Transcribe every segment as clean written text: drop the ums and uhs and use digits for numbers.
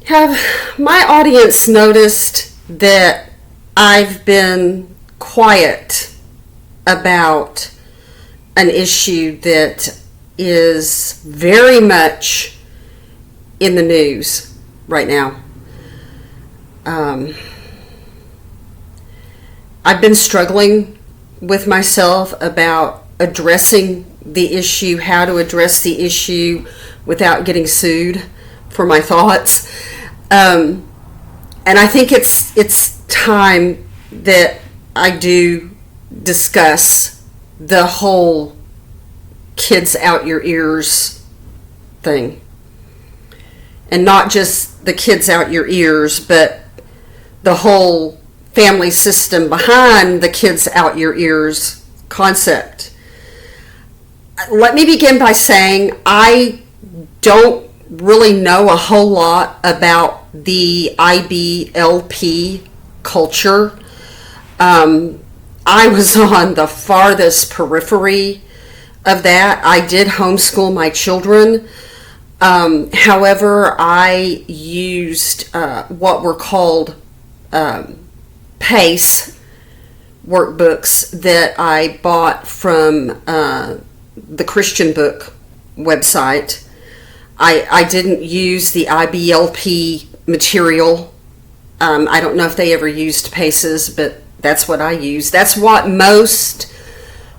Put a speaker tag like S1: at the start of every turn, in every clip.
S1: Have my audience noticed that I've been quiet about an issue that is very much in the news right now? I've been struggling with myself about addressing the issue, how to address the issue without getting sued for my thoughts. And I think it's time that I do discuss the whole kids out your ears thing. And not just the kids out your ears, but the whole family system behind the kids out your ears concept. Let me begin by saying I don't really know a whole lot about the IBLP culture. I was on the farthest periphery of that. I did homeschool my children. However, I used what were called PACE workbooks that I bought from the Christian Book website. I didn't use the IBLP material. I don't know if they ever used PACEs, but that's what I used. That's what most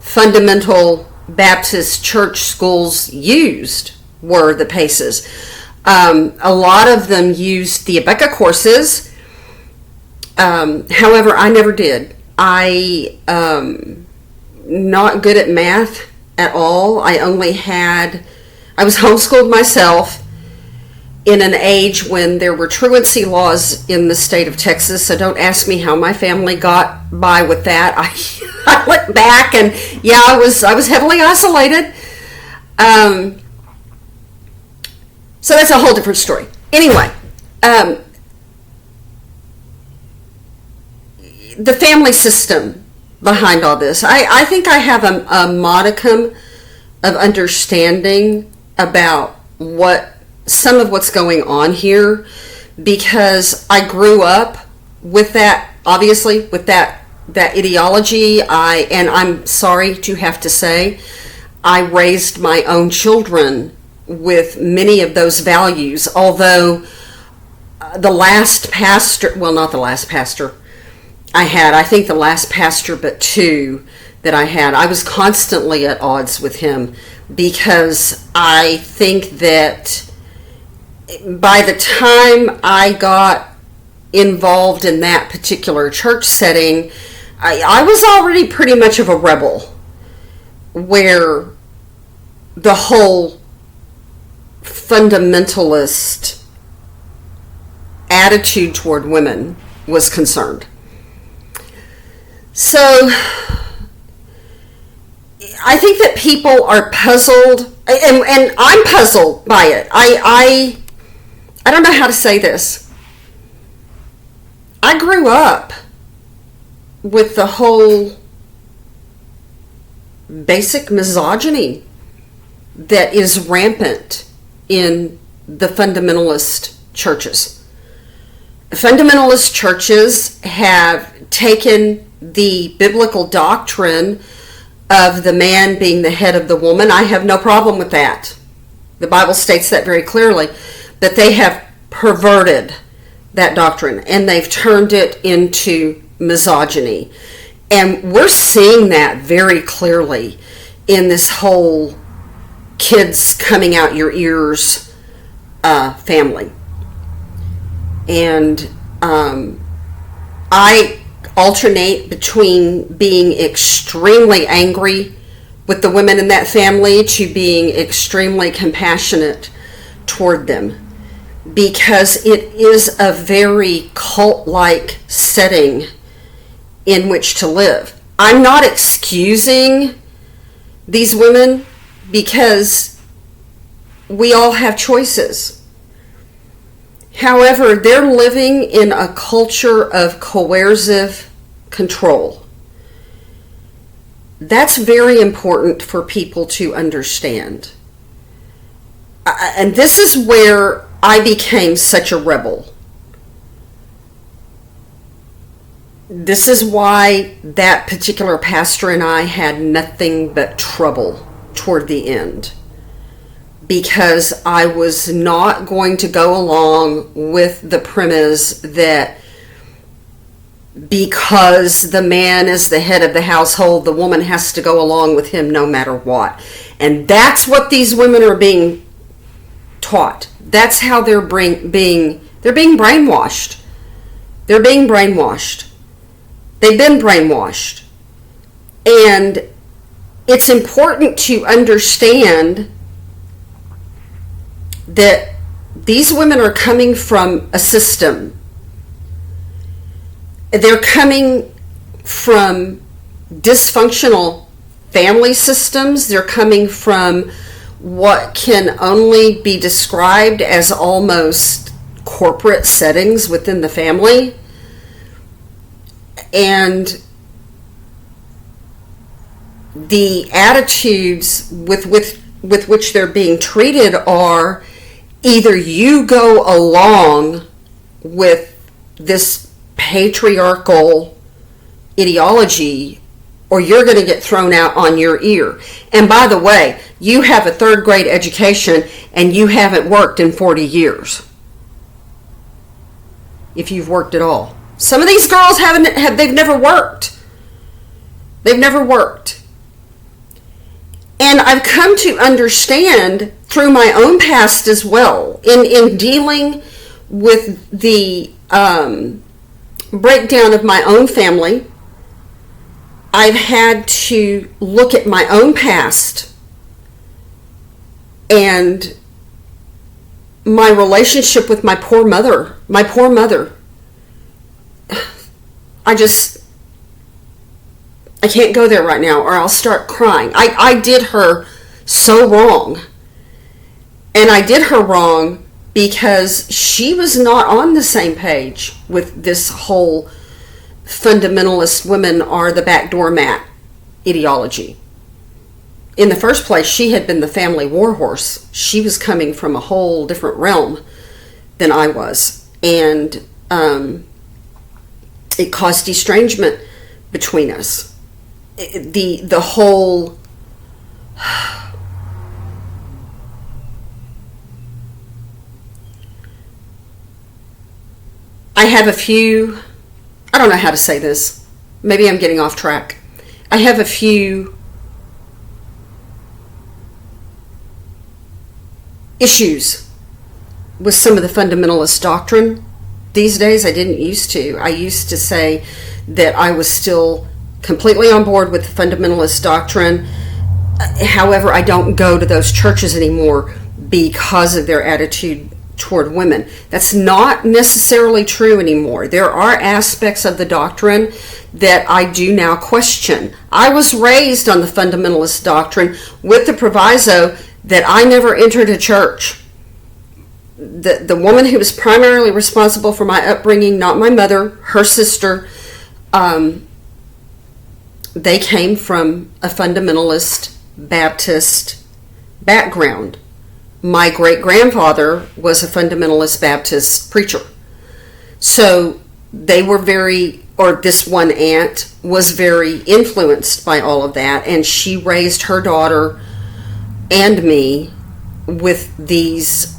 S1: fundamental Baptist church schools used, were the PACEs. A lot of them used the abetting courses. However, I never did. I not good at math at all. I was homeschooled myself in an age when there were truancy laws in the state of Texas, so don't ask me how my family got by with that. I look back and yeah, I was heavily isolated. So that's a whole different story. Anyway, the family system behind all this. I think I have a modicum of understanding about some of what's going on here, because I grew up with that, obviously, with that ideology. And I'm sorry to have to say, I raised my own children with many of those values, although the last pastor, well, not the last pastor I think the last pastor but two that I was constantly at odds with him, because I think that by the time I got involved in that particular church setting, I was already pretty much of a rebel, where the whole fundamentalist attitude toward women was concerned. So I think that people are puzzled, and I'm puzzled by it. I don't know how to say this. I grew up with the whole basic misogyny that is rampant in the fundamentalist churches. Fundamentalist churches have taken the biblical doctrine of the man being the head of the woman. I have no problem with that. The Bible states that very clearly. But they have perverted that doctrine, and they've turned it into misogyny. And we're seeing that very clearly in this whole kids coming out your ears family. And I alternate between being extremely angry with the women in that family to being extremely compassionate toward them, because it is a very cult-like setting in which to live. I'm not excusing these women, because we all have choices. However, they're living in a culture of coercive control. That's very important for people to understand. And this is where I became such a rebel. This is why that particular pastor and I had nothing but trouble toward the end. Because I was not going to go along with the premise that because the man is the head of the household, the woman has to go along with him no matter what. And that's what these women are being taught. That's how they're being brainwashed. They're being brainwashed. They've been brainwashed. And it's important to understand that these women are coming from a system. They're coming from dysfunctional family systems. They're coming from what can only be described as almost corporate settings within the family. And the attitudes with which they're being treated are either you go along with this patriarchal ideology or you're going to get thrown out on your ear. And by the way, you have a third grade education and you haven't worked in 40 years. If you've worked at all. Some of these girls they've never worked. They've never worked. And I've come to understand through my own past as well, in dealing with the breakdown of my own family, I've had to look at my own past and my relationship with my poor mother. I can't go there right now or I'll start crying. I did her so wrong. And I did her wrong because she was not on the same page with this whole fundamentalist women are the back doormat ideology. In the first place, she had been the family warhorse. She was coming from a whole different realm than I was. And it caused estrangement between us. The whole I have a few, I don't know how to say this. Maybe I'm getting off track. I have a few issues with some of the fundamentalist doctrine these days. I didn't used to. I used to say that I was still completely on board with the fundamentalist doctrine. However, I don't go to those churches anymore because of their attitude toward women. That's not necessarily true anymore. There are aspects of the doctrine that I do now question. I was raised on the fundamentalist doctrine with the proviso that I never entered a church. The woman who was primarily responsible for my upbringing, not my mother, her sister, they came from a fundamentalist Baptist background. My great-grandfather was a fundamentalist Baptist preacher. So they were this one aunt was very influenced by all of that, and she raised her daughter and me with these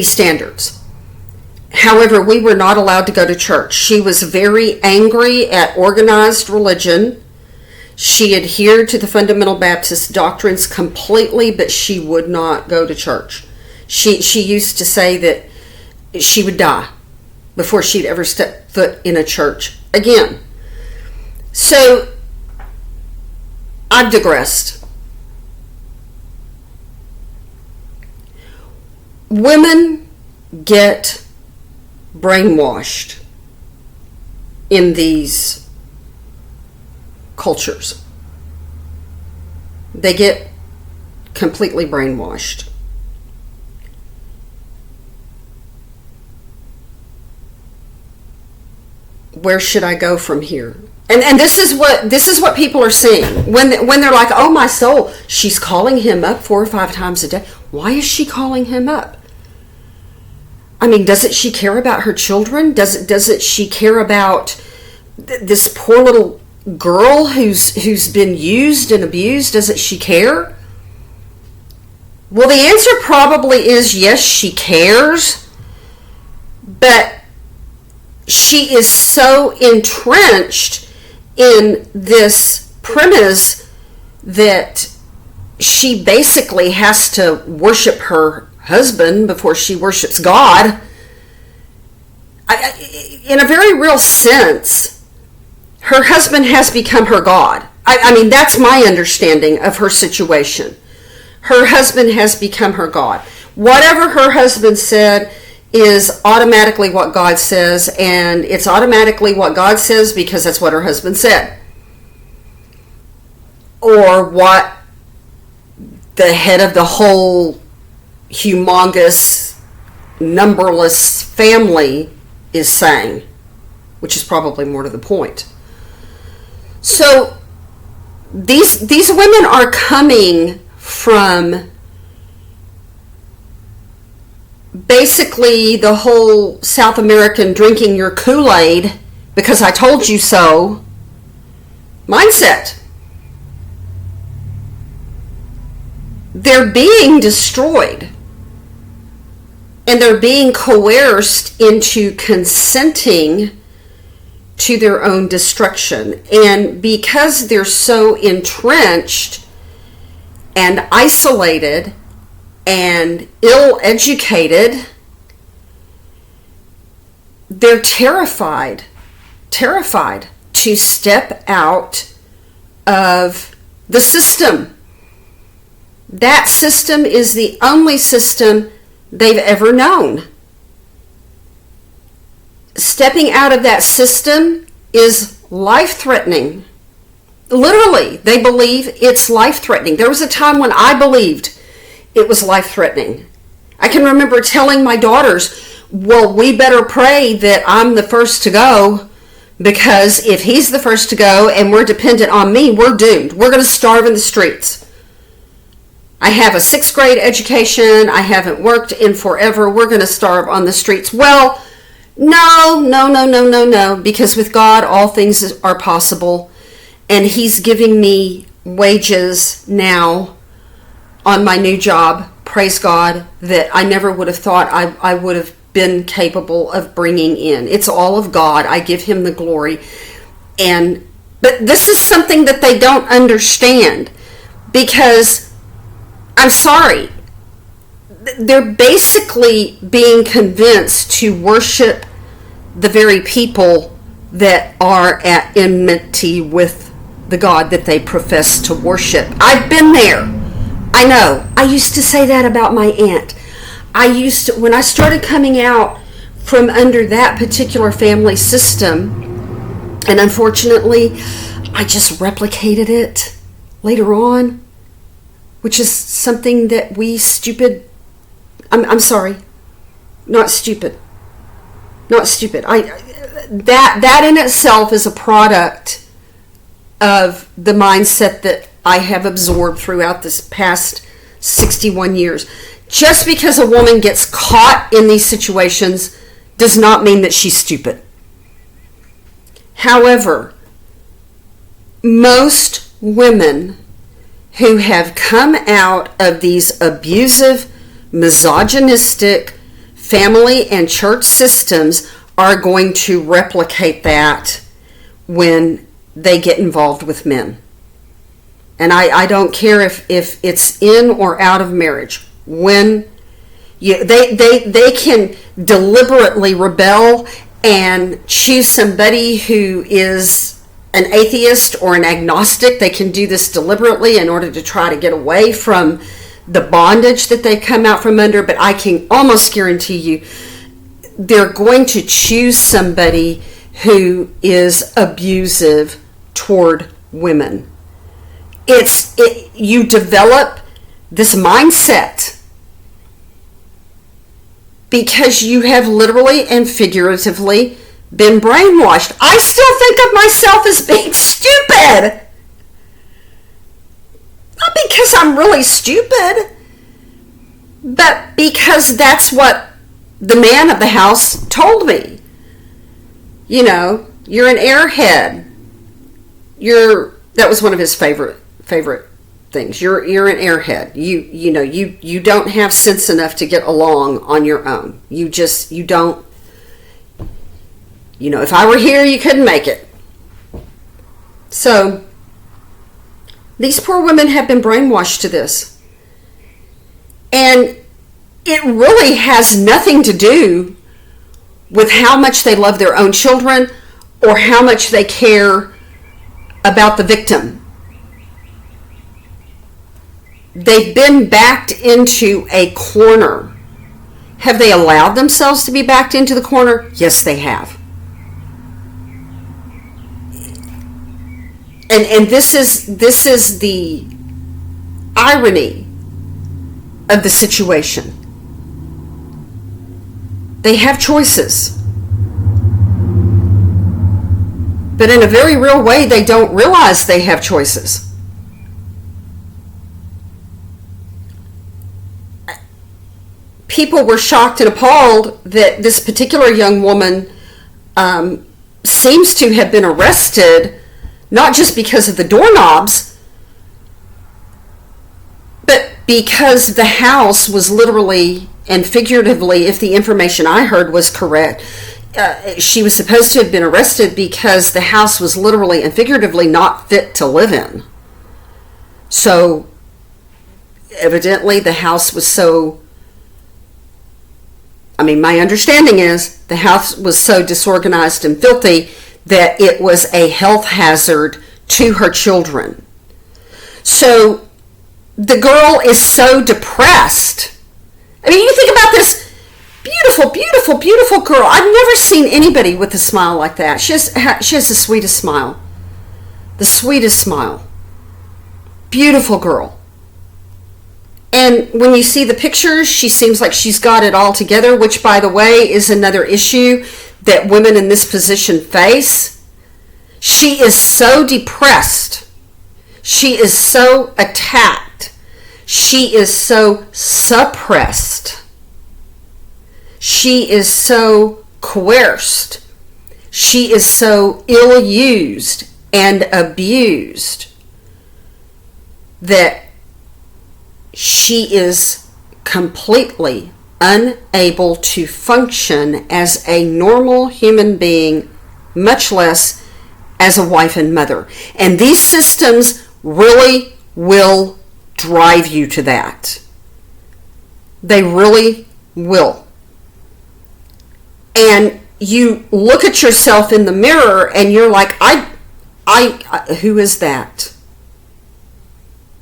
S1: standards. However, we were not allowed to go to church. She was very angry at organized religion. She adhered to the fundamental Baptist doctrines completely, but she would not go to church. She used to say that she would die before she'd ever step foot in a church again. So, I've digressed. Women get brainwashed in these cultures. They get completely brainwashed. Where should I go from here? And this is what people are seeing when they're like, oh my soul, she's calling him up 4 or 5 times a day. Why is she calling him up? I mean, doesn't she care about her children? Doesn't she care about this poor little girl who's been used and abused? Doesn't she care? Well, the answer probably is yes, she cares, but she is so entrenched in this premise that she basically has to worship her husband before she worships God. In a very real sense, her husband has become her God. I mean, that's my understanding of her situation. Her husband has become her God. Whatever her husband said is automatically what God says, and it's automatically what God says because that's what her husband said. Or what the head of the whole humongous, numberless family is saying, which is probably more to the point. So these women are coming from basically the whole South American drinking your Kool-Aid because I told you so mindset. They're being destroyed, and they're being coerced into consenting to their own destruction. And because they're so entrenched and isolated and ill-educated, they're terrified to step out of the system. That system is the only system they've ever known. Stepping out of that system is life-threatening. Literally, they believe it's life-threatening. There was a time when I believed it was life-threatening. I can remember telling my daughters, well, we better pray that I'm the first to go, because if he's the first to go and we're dependent on me, we're doomed. We're going to starve in the streets. I have a 6th grade education. I haven't worked in forever. We're going to starve on the streets. Well, no, because with God, all things are possible. And he's giving me wages now on my new job, praise God, that I never would have thought I would have been capable of bringing in. It's all of God. I give him the glory. But this is something that they don't understand, because I'm sorry, they're basically being convinced to worship the very people that are at enmity with the God that they profess to worship. I've been there. I know. I used to say that about my aunt. When I started coming out from under that particular family system, and unfortunately, I just replicated it later on, which is something that I'm sorry, not stupid. That in itself is a product of the mindset that I have absorbed throughout this past 61 years. Just because a woman gets caught in these situations does not mean that she's stupid. However, most women who have come out of these abusive, misogynistic family and church systems are going to replicate that when they get involved with men. And I don't care if it's in or out of marriage. When they can deliberately rebel and choose somebody who is an atheist or an agnostic. They can do this deliberately in order to try to get away from the bondage that they come out from under. But I can almost guarantee you they're going to choose somebody who is abusive toward women. You develop this mindset because you have literally and figuratively been brainwashed. I still think of myself as being stupid. Not because I'm really stupid, But because that's what the man of the house told me. You know, you're an airhead. That was one of his favorite things. You're an airhead. You don't have sense enough to get along on your own. You don't. If I were here, you couldn't make it. So these poor women have been brainwashed to this. And it really has nothing to do with how much they love their own children or how much they care about the victim. They've been backed into a corner. Have they allowed themselves to be backed into the corner? Yes, they have. And this is the irony of the situation. They have choices. But in a very real way, they don't realize they have choices. People were shocked and appalled that this particular young woman seems to have been arrested, not just because of the doorknobs, but because the house was literally and figuratively, if the information I heard was correct, she was supposed to have been arrested because the house was literally and figuratively not fit to live in. So evidently the house was my understanding is the house was so disorganized and filthy that it was a health hazard to her children. So the girl is so depressed. You think about this beautiful, beautiful, beautiful girl. I've never seen anybody with a smile like that. She has the sweetest smile. The sweetest smile. Beautiful girl. And when you see the pictures, she seems like she's got it all together, which, by the way, is another issue that women in this position face. She is so depressed. She is so attacked. She is so suppressed. She is so coerced. She is so ill-used and abused that she is completely unable to function as a normal human being, much less as a wife and mother. And these systems really will drive you to that. They really will. And you look at yourself in the mirror and you're like, I who is that?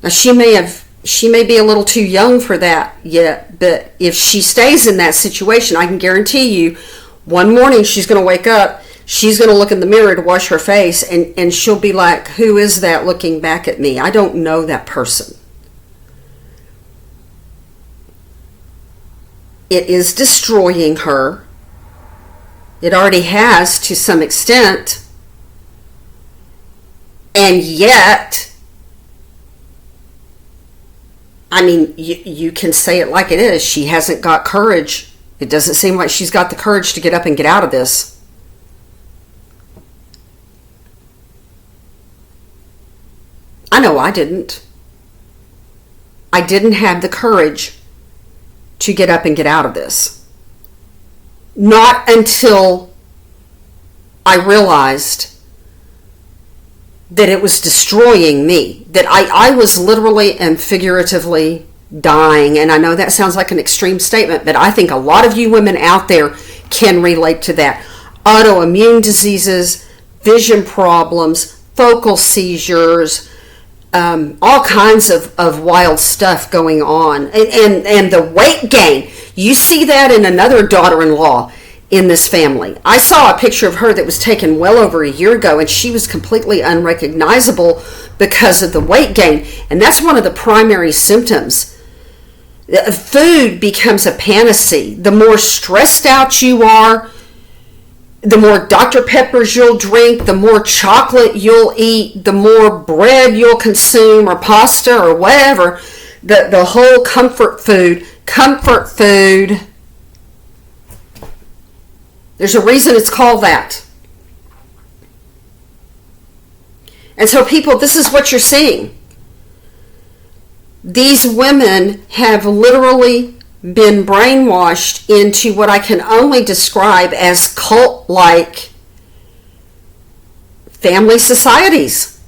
S1: Now she may be a little too young for that yet, but if she stays in that situation, I can guarantee you, one morning she's going to wake up, she's going to look in the mirror to wash her face, and she'll be like, who is that looking back at me? I don't know that person. It is destroying her. It already has to some extent. And yet, you can say it like it is. She hasn't got courage. It doesn't seem like she's got the courage to get up and get out of this. I know I didn't. I didn't have the courage to get up and get out of this. Not until I realized that it was destroying me, that I was literally and figuratively dying. And I know that sounds like an extreme statement, but I think a lot of you women out there can relate to that. Autoimmune diseases, vision problems, focal seizures, all kinds of wild stuff going on. And the weight gain. You see that in another daughter-in-law in this family. I saw a picture of her that was taken well over a year ago, and she was completely unrecognizable because of the weight gain. And that's one of the primary symptoms. Food becomes a panacea. The more stressed out you are, the more Dr. Peppers you'll drink, the more chocolate you'll eat, the more bread you'll consume, or pasta or whatever. The whole comfort food comfort food. There's a reason it's called that. And so people, this is what you're seeing. These women have literally been brainwashed into what I can only describe as cult-like family societies.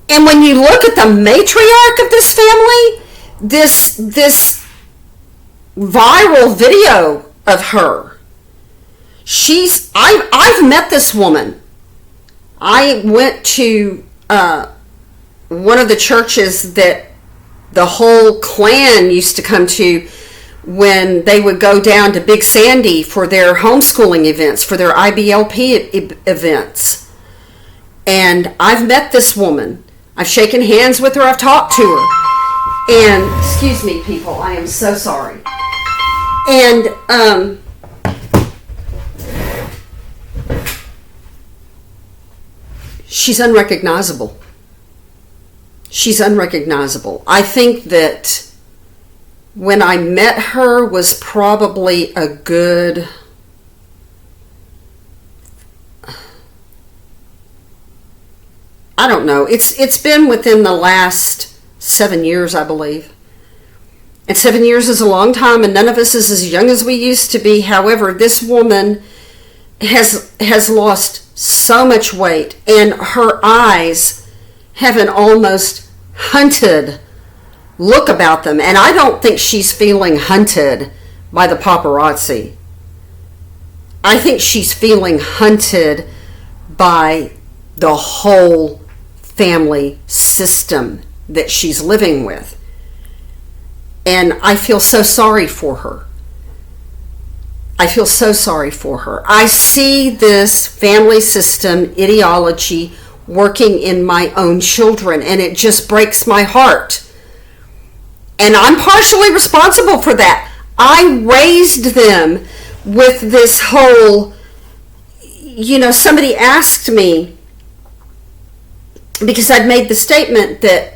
S1: And when you look at the matriarch of this family, this viral video of her, I've met this woman. I went to one of the churches that the whole clan used to come to when they would go down to Big Sandy for their homeschooling events, for their IBLP events. And I've met this woman. I've shaken hands with her. I've talked to her. And, excuse me, people, I am so sorry. And, she's unrecognizable. She's unrecognizable. I think that when I met her was probably a good I don't know. It's been within the last 7 years, I believe. And 7 years is a long time, and none of us is as young as we used to be. However, this woman has lost so much weight, and her eyes have an almost hunted look about them. And I don't think she's feeling hunted by the paparazzi. I think she's feeling hunted by the whole family system that she's living with. And I feel so sorry for her. I feel so sorry for her. I see this family system ideology working in my own children, and it just breaks my heart. And I'm partially responsible for that. I raised them with this whole, somebody asked me, because I'd made the statement that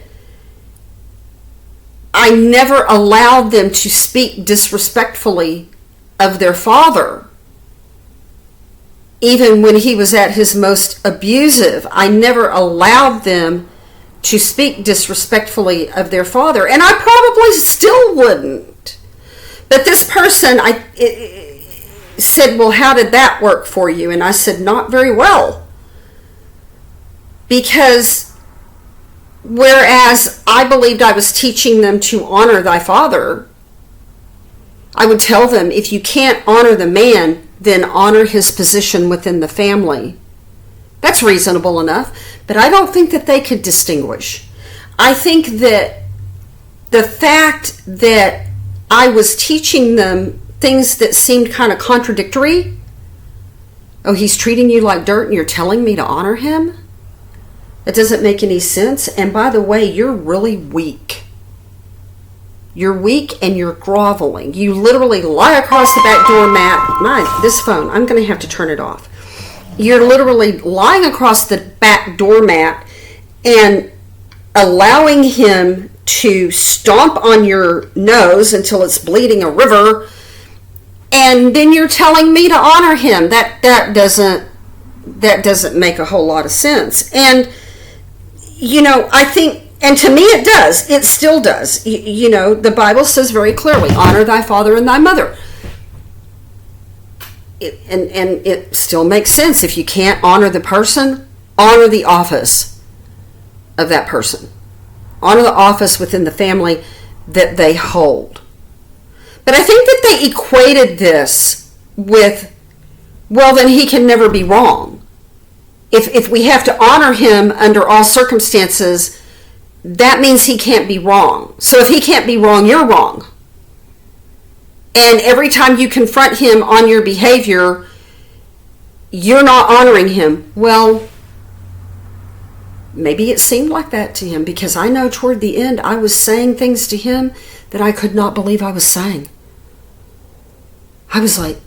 S1: I never allowed them to speak disrespectfully of their father. Even when he was at his most abusive, I never allowed them to speak disrespectfully of their father. And I probably still wouldn't. But this person said, well, how did that work for you? And I said, not very well. Because whereas I believed I was teaching them to honor thy father, I would tell them, if you can't honor the man, then honor his position within the family. That's reasonable enough. But I don't think that they could distinguish. I think that the fact that I was teaching them things that seemed kind of contradictory. Oh, he's treating you like dirt and you're telling me to honor him? It doesn't make any sense. And by the way, you're really weak. You're weak and you're groveling. You literally lie across the back doormat. This phone, I'm going to have to turn it off. You're literally lying across the back doormat and allowing him to stomp on your nose until it's bleeding a river. And then you're telling me to honor him. That doesn't make a whole lot of sense. And I think, and to me it does. It still does. The Bible says very clearly, honor thy father and thy mother. And it still makes sense. If you can't honor the person, honor the office of that person. Honor the office within the family that they hold. But I think that they equated this with, well, then he can never be wrong. If we have to honor him under all circumstances, that means he can't be wrong. So if he can't be wrong, you're wrong. And every time you confront him on your behavior, you're not honoring him. Well, maybe it seemed like that to him, because I know toward the end I was saying things to him that I could not believe I was saying. I was like,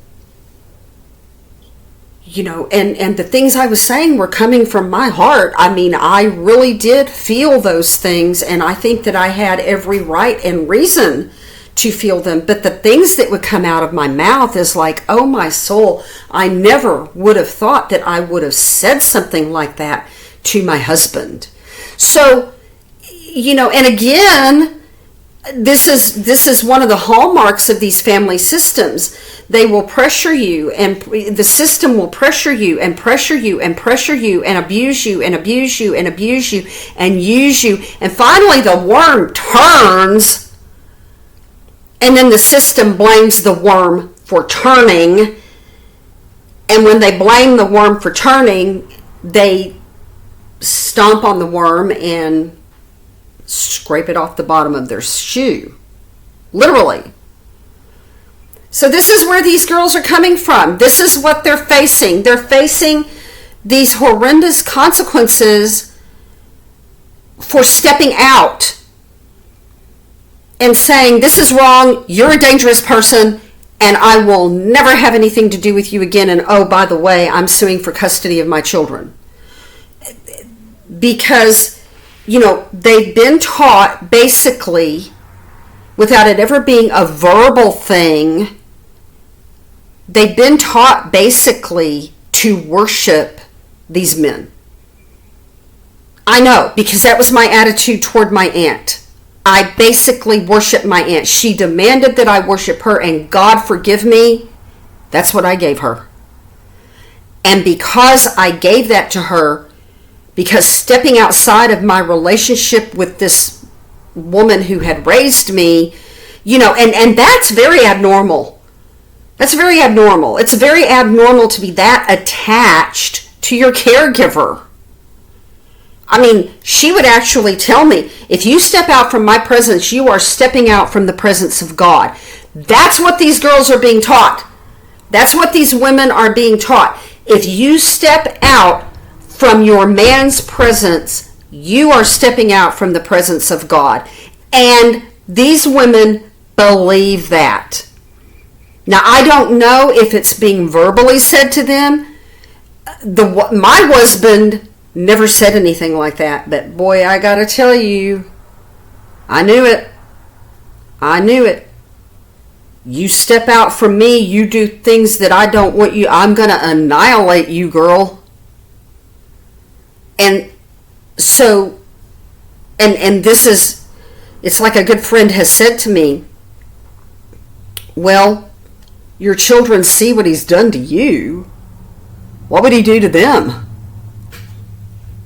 S1: and the things I was saying were coming from my heart. I mean, I really did feel those things, and I think that I had every right and reason to feel them. But the things that would come out of my mouth is like, oh my soul, I never would have thought that I would have said something like that to my husband. So, and again, this is one of the hallmarks of these family systems. They will pressure you, and the system will pressure you and pressure you and pressure you and abuse you and abuse you and abuse you and use you. And finally the worm turns, and then the system blames the worm for turning. And when they blame the worm for turning, they stomp on the worm and scrape it off the bottom of their shoe. Literally. So this is where these girls are coming from. This is what they're facing. They're facing these horrendous consequences for stepping out and saying, this is wrong, you're a dangerous person, and I will never have anything to do with you again. And oh, by the way, I'm suing for custody of my children. Because, they've been taught basically, without it ever being a verbal thing, they've been taught basically to worship these men. I know, because that was my attitude toward my aunt. I basically worshiped my aunt. She demanded that I worship her, and God forgive me, that's what I gave her. And because I gave that to her, because stepping outside of my relationship with this woman who had raised me, and that's very abnormal. That's very abnormal. It's very abnormal to be that attached to your caregiver. I mean, she would actually tell me, if you step out from my presence, you are stepping out from the presence of God. That's what these girls are being taught. That's what these women are being taught. If you step out from your man's presence, you are stepping out from the presence of God. And these women believe that. Now, I don't know if it's being verbally said to them. My husband never said anything like that, but boy, I gotta tell you, I knew it. I knew it. You step out from me, you do things that I don't want you, I'm gonna annihilate you, girl. And so, and this is, it's like a good friend has said to me, well, your children see what he's done to you. What would he do to them?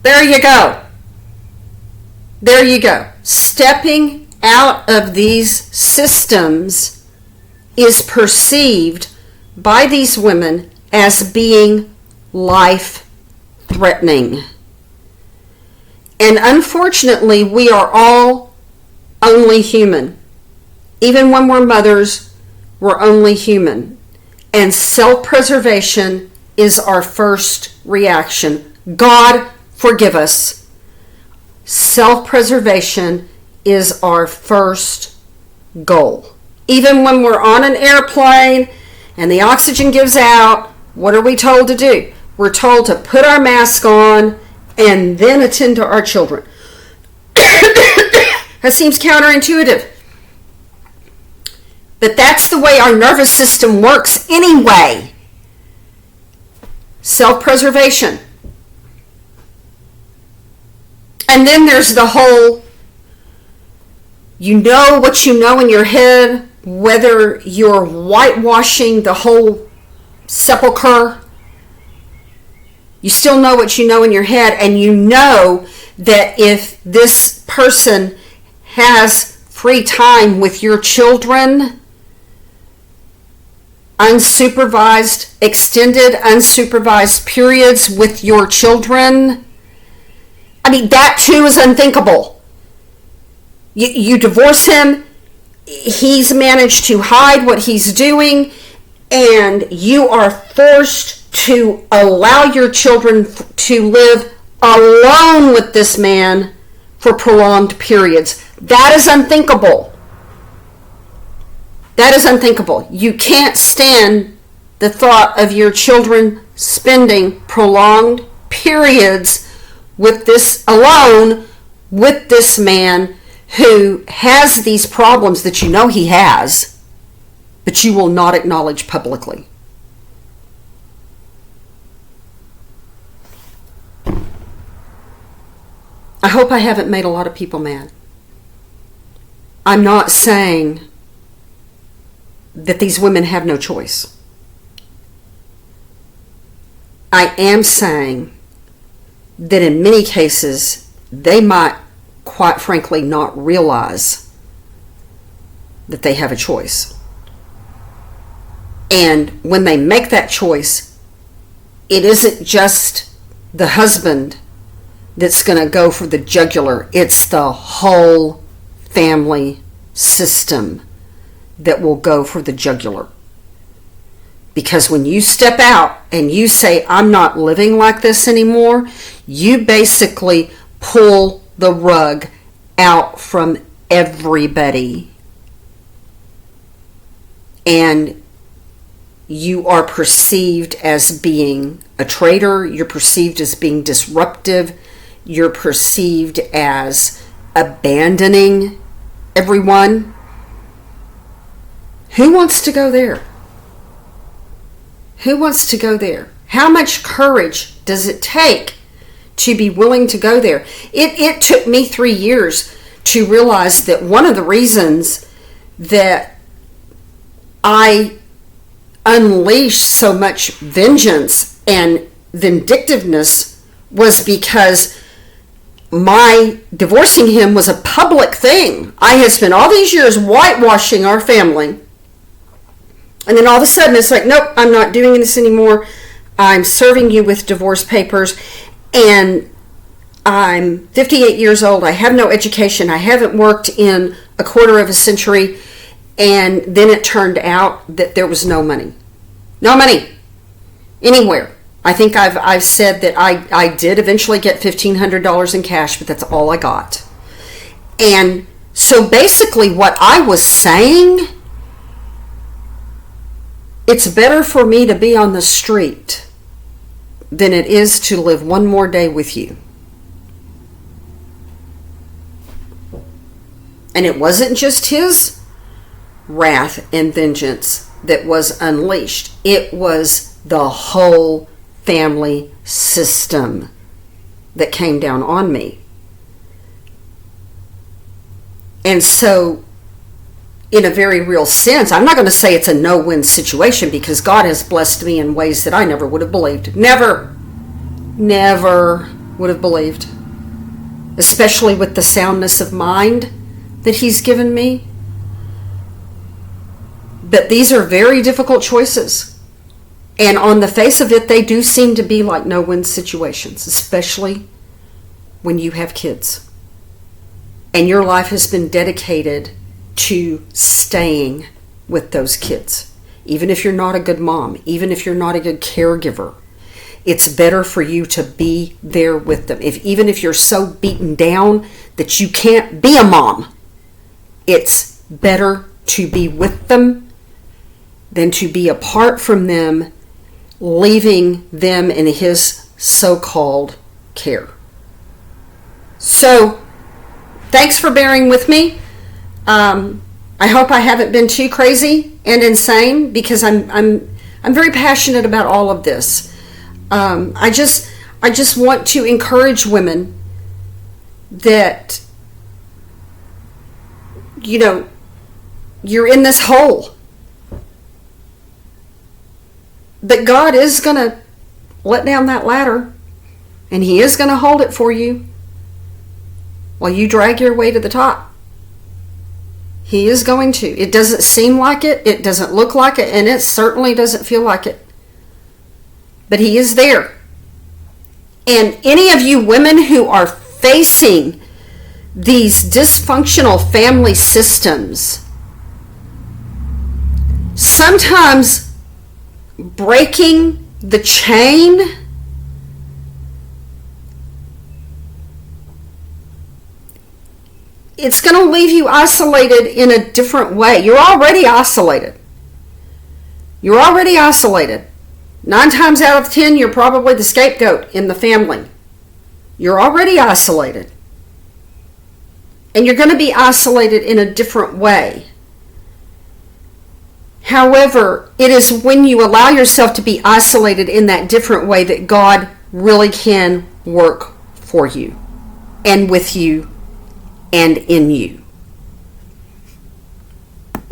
S1: There you go. There you go. Stepping out of these systems is perceived by these women as being life-threatening. And unfortunately, we are all only human. Even when we're mothers, we're only human. And self-preservation is our first reaction. God, forgive us. Self-preservation is our first goal. Even when we're on an airplane and the oxygen gives out, what are we told to do? We're told to put our mask on and then attend to our children. That seems counterintuitive. But that's the way our nervous system works anyway. Self-preservation. And then there's the whole, you know what you know in your head, whether you're whitewashing the whole sepulcher, you still know what you know in your head, and you know that if this person has free time with your children, unsupervised, extended unsupervised periods with your children, I mean, that too is unthinkable. You divorce him, he's managed to hide what he's doing, and you are forced to allow your children to live alone with this man for prolonged periods. That is unthinkable. That is unthinkable. You can't stand the thought of your children spending prolonged periods with this alone with this man who has these problems that you know he has, but you will not acknowledge publicly. I hope I haven't made a lot of people mad. I'm not saying that these women have no choice. I am saying that in many cases, they might, quite frankly, not realize that they have a choice. And when they make that choice, it isn't just the husband that's going to go for the jugular. It's the whole family system that will go for the jugular. Because when you step out and you say, I'm not living like this anymore, you basically pull the rug out from everybody. And you are perceived as being a traitor. You're perceived as being disruptive. You're perceived as abandoning everyone. Who wants to go there? Who wants to go there? How much courage does it take to be willing to go there? It took me 3 years to realize that one of the reasons that I unleashed so much vengeance and vindictiveness was because my divorcing him was a public thing. I had spent all these years whitewashing our family. And then all of a sudden it's like, nope, I'm not doing this anymore. I'm serving you with divorce papers. And I'm 58 years old. I have no education. I haven't worked in a quarter of a century. And then it turned out that there was no money. No money. Anywhere. I think I've said that I did eventually get $1,500 in cash, but that's all I got. And so basically what I was saying, it's better for me to be on the street than it is to live one more day with you. And it wasn't just his wrath and vengeance that was unleashed. It was the whole family system that came down on me. And so, in a very real sense, I'm not going to say it's a no-win situation because God has blessed me in ways that I never would have believed. Never would have believed. Especially with the soundness of mind that He's given me. But these are very difficult choices. And on the face of it, they do seem to be like no-win situations, especially when you have kids. And your life has been dedicated to staying with those kids. Even if you're not a good mom, even if you're not a good caregiver, it's better for you to be there with them. Even if you're so beaten down that you can't be a mom, it's better to be with them than to be apart from them, leaving them in His so-called care. So, thanks for bearing with me. I hope I haven't been too crazy and insane because I'm very passionate about all of this. I just want to encourage women that, you know, you're in this hole. But God is going to let down that ladder, and He is going to hold it for you while you drag your way to the top. He is going to. It doesn't seem like it, it doesn't look like it, and it certainly doesn't feel like it. But He is there. And any of you women who are facing these dysfunctional family systems, sometimes breaking the chain it's going to leave you isolated in a different way. You're already isolated. 9 times out of 10, you're probably the scapegoat in the family. You're already isolated. And you're going to be isolated in a different way. However, it is when you allow yourself to be isolated in that different way that God really can work for you and with you and in you.